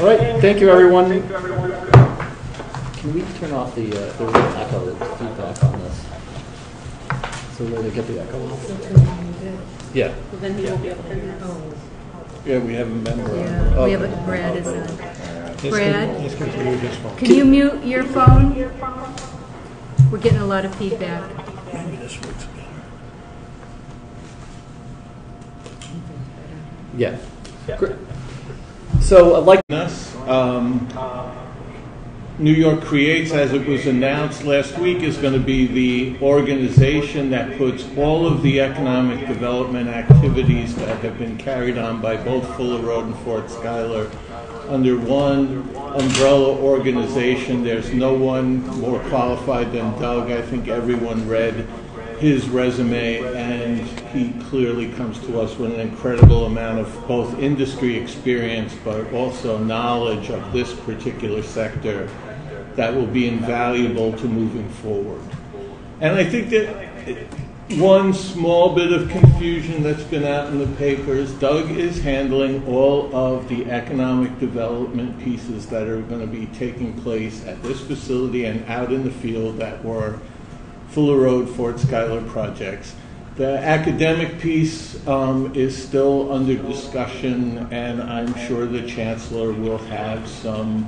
All right, thank you, everyone. Can we turn off the echo feedback on this? So where they get the echo? Yeah. Well, then he won't be able to hear us. Yeah, we have a member. Yeah, we have a, Brad is on. Brad, He's continuing his phone. can you mute your phone? We're getting a lot of feedback. Maybe this works better. Yeah. Great. So I'd like New York Creates, as it was announced last week, is going to be the organization that puts all of the economic development activities that have been carried on by both Fuller Road and Fort Schuyler under one umbrella organization. There's no one more qualified than Doug. I think everyone read his resume, and he clearly comes to us with an incredible amount of both industry experience but also knowledge of this particular sector that will be invaluable to moving forward. And I think that one small bit of confusion that's been out in the papers, Doug is handling all of the economic development pieces that are going to be taking place at this facility and out in the field that were Fuller Road, Fort Schuyler projects. The academic piece is still under discussion, and I'm sure the Chancellor will have some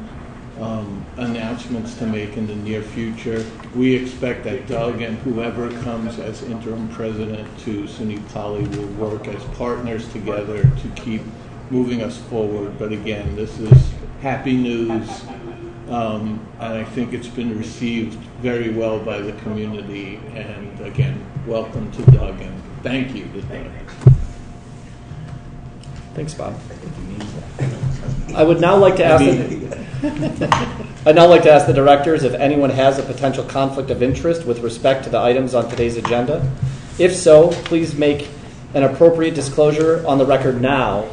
announcements to make in the near future. We expect that Doug and whoever comes as interim president to Sunit Tali will work as partners together to keep moving us forward. But again, this is happy news, and I think it's been received very well by the community. And again, welcome to Doug, and thank you to Doug. Thanks, Bob. I would now like to ask I'd now like to ask the directors if anyone has a potential conflict of interest with respect to the items on today's agenda. If so, please make an appropriate disclosure on the record now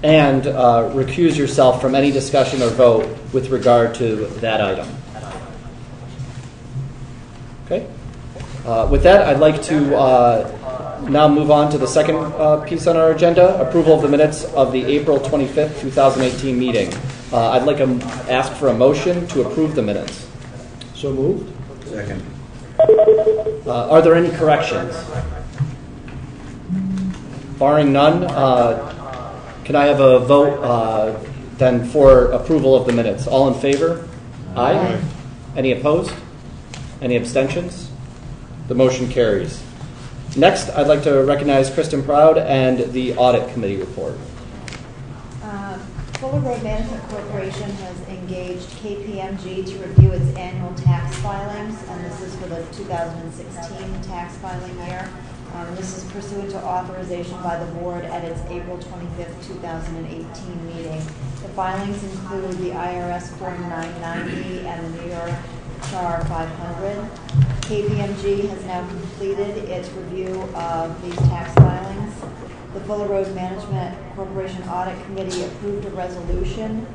and recuse yourself from any discussion or vote with regard to that item. Okay. With that, I'd like to now move on to the second piece on our agenda, approval of the minutes of the April 25th, 2018 meeting. I'd like to ask for a motion to approve the minutes. So moved. Second. Are there any corrections? Barring none, can I have a vote then for approval of the minutes? All in favor? Aye. Any opposed? Any abstentions? The motion carries. Next, I'd like to recognize Kristen Proud and the Audit Committee report. Fuller Road Management Corporation has engaged KPMG to review its annual tax filings, and this is for the 2016 tax filing year. This is pursuant to authorization by the board at its April 25th, 2018 meeting. The filings include the IRS Form 990 and the New York Char 500. KPMG has now completed its review of these tax filings. The Fuller Road Management Corporation Audit Committee approved a resolution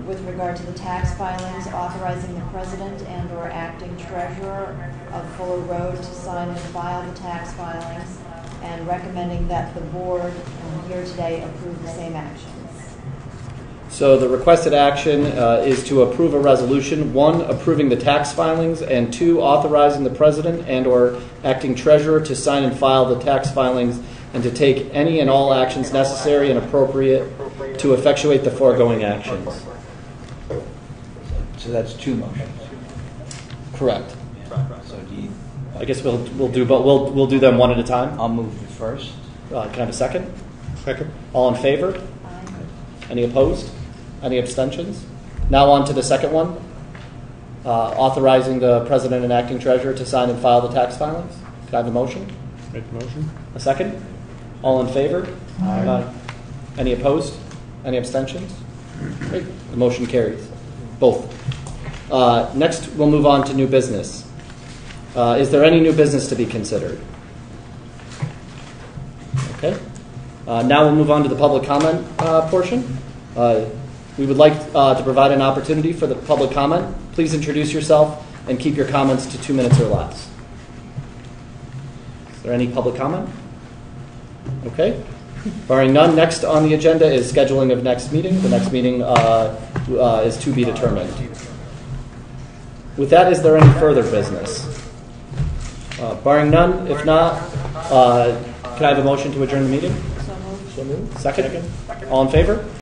with regard to the tax filings authorizing the president and or acting treasurer of Fuller Road to sign and file the tax filings, and recommending that the board here today approve the same actions. So the requested action is to approve a resolution, 1, approving the tax filings, and 2, authorizing the president and or acting treasurer to sign and file the tax filings and to take any and all actions necessary and appropriate to effectuate the foregoing actions. So that's two motions. Correct. So do you? I guess we'll do, but we'll do them one at a time. I'll move first. Can I have a second? Second. All in favor? Any opposed? Any abstentions? Now on to the second one. Authorizing the president and acting treasurer to sign and file the tax filings. Can I have a motion? Make the motion. A second? All in favor? Aye. Any opposed? Any abstentions? Great. The motion carries. Both. Next, we'll move on to new business. Is there any new business to be considered? Okay. Now we'll move on to the public comment portion. We would like to provide an opportunity for the public comment. Please introduce yourself and keep your comments to 2 minutes or less. Is there any public comment? Okay. Barring none, next on the agenda is scheduling of next meeting. The next meeting is to be determined. With that, is there any further business? Barring none, if not, can I have a motion to adjourn the meeting? So moved. So moved. Second? All in favor?